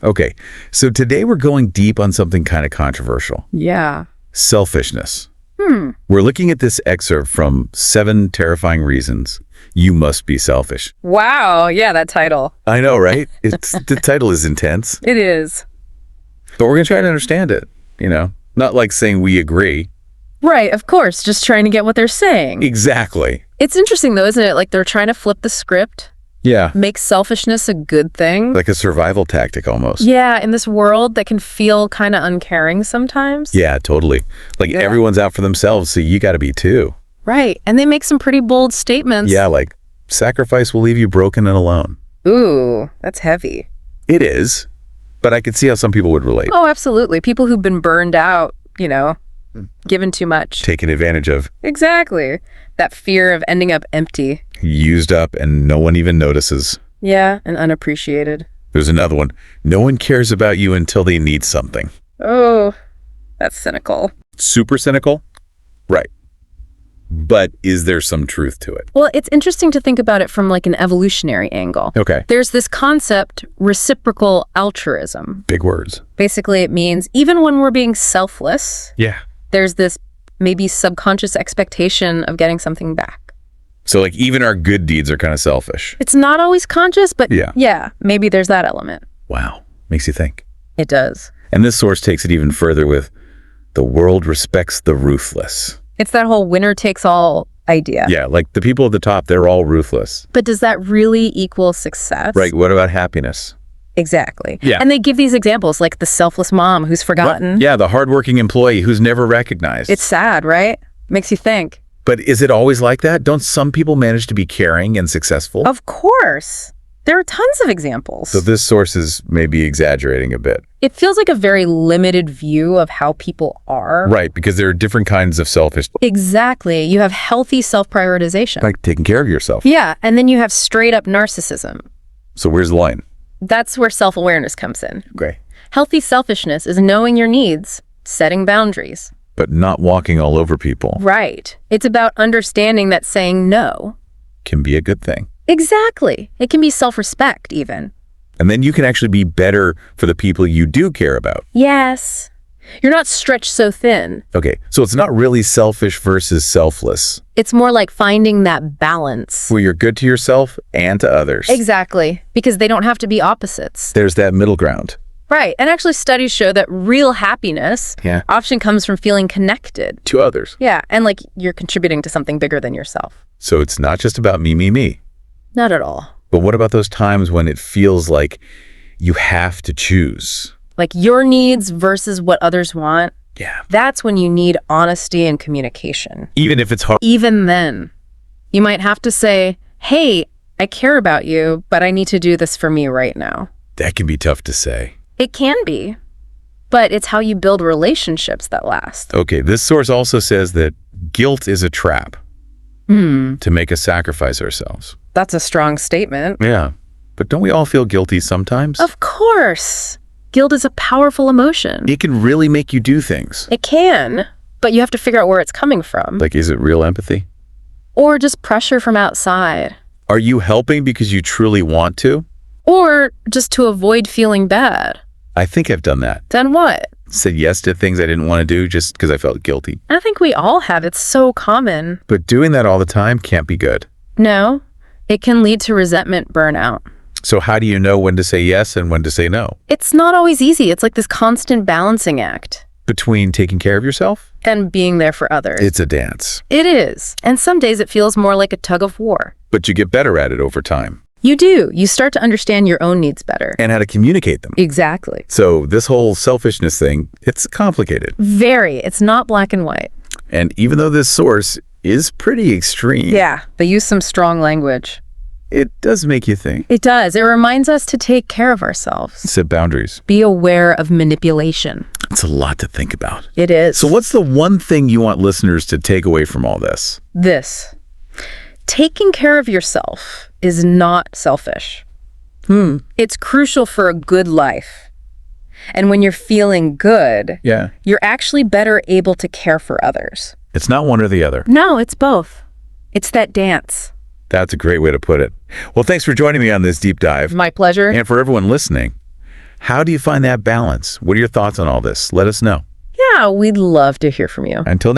Okay, so today we're going deep on something kind of controversial. Yeah. Selfishness. We're looking at this excerpt from 7 Terrifying Reasons You Must Be Selfish. Wow. Yeah, that title. I know, right? The title is intense, It is. but we're going to try to understand it, Not like saying we agree. Right, of course. Just trying to get what they're saying. Exactly. It's interesting, though, isn't it? Like they're trying to flip the script, Yeah. make selfishness a good thing. Like a survival tactic almost. Yeah, in this world that can feel kind of uncaring sometimes. Yeah, totally. Like everyone's out for themselves, so you got to be too. Right, and they make some pretty bold statements. Yeah, like sacrifice will leave you broken and alone. Ooh, that's heavy. It is, but I could see how some people would relate. Oh, absolutely. People who've been burned out, given too much. Taken advantage of. Exactly. That fear of ending up empty. Used up and no one even notices. Yeah, and unappreciated. There's another one. No one cares about you until they need something. Oh, that's cynical. Super cynical? Right. But is there some truth to it? Well, it's interesting to think about it from like an evolutionary angle. Okay. There's this concept, reciprocal altruism. Big words. Basically, it means even when we're being selfless, Yeah. there's this maybe subconscious expectation of getting something back. So like even our good deeds are kind of selfish. It's not always conscious, but yeah, maybe there's that element. Wow. Makes you think. It does. And this source takes it even further with the world respects the ruthless. It's that whole winner takes all idea. Yeah, like the people at the top, they're all ruthless. But does that really equal success? Right. What about happiness? Exactly. Yeah. And they give these examples like the selfless mom who's forgotten. What? Yeah, the hardworking employee who's never recognized. It's sad, right? Makes you think. But is it always like that? Don't some people manage to be caring and successful? Of course. There are tons of examples. So this source is maybe exaggerating a bit. It feels like a very limited view of how people are. Right, because there are different kinds of selfish. Exactly. You have healthy self-prioritization. Like taking care of yourself. Yeah, and then you have straight up narcissism. So where's the line? That's where self-awareness comes in. Okay. Healthy selfishness is knowing your needs, setting boundaries. But not walking all over people. Right. It's about understanding that saying no can be a good thing. Exactly. It can be self-respect even. And then you can actually be better for the people you do care about. Yes. You're not stretched so thin. Okay, so it's not really selfish versus selfless. It's more like finding that balance. Where you're good to yourself and to others. Exactly. Because they don't have to be opposites. There's that middle ground. Right. And actually studies show that real happiness often comes from feeling connected. To others. Yeah. And like you're contributing to something bigger than yourself. So it's not just about me, me, me. Not at all. But what about those times when it feels like you have to choose? Like your needs versus what others want? Yeah. That's when you need honesty and communication. Even if it's hard. Even then, you might have to say, hey, I care about you, but I need to do this for me right now. That can be tough to say. It can be, but it's how you build relationships that last. Okay, this source also says that guilt is a trap to make us sacrifice ourselves. That's a strong statement. Yeah, but don't we all feel guilty sometimes? Of course. Guilt is a powerful emotion. It can really make you do things. It can, but you have to figure out where it's coming from. Like, is it real empathy? Or just pressure from outside. Are you helping because you truly want to? Or just to avoid feeling bad. I think I've done that. Done what? Said yes to things I didn't want to do just because I felt guilty. I think we all have. It's so common. But doing that all the time can't be good. No, it can lead to resentment burnout. So how do you know when to say yes and when to say no? It's not always easy. It's like this constant balancing act. Between taking care of yourself? And being there for others. It's a dance. It is. And some days it feels more like a tug of war. But you get better at it over time. You do. You start to understand your own needs better. And how to communicate them. Exactly. So this whole selfishness thing, it's complicated. Very. It's not black and white. And even though this source is pretty extreme. Yeah, they use some strong language. It does make you think. It does. It reminds us to take care of ourselves. Set boundaries. Be aware of manipulation. It's a lot to think about. It is. So what's the one thing you want listeners to take away from all this? This. Taking care of yourself is not selfish. It's crucial for a good life. And when you're feeling good, you're actually better able to care for others. It's not one or the other. No, it's both. It's that dance. That's a great way to put it. Well, thanks for joining me on this deep dive. My pleasure. And for everyone listening, How do you find that balance? What are your thoughts on all this? Let us know. Yeah, we'd love to hear from you. Until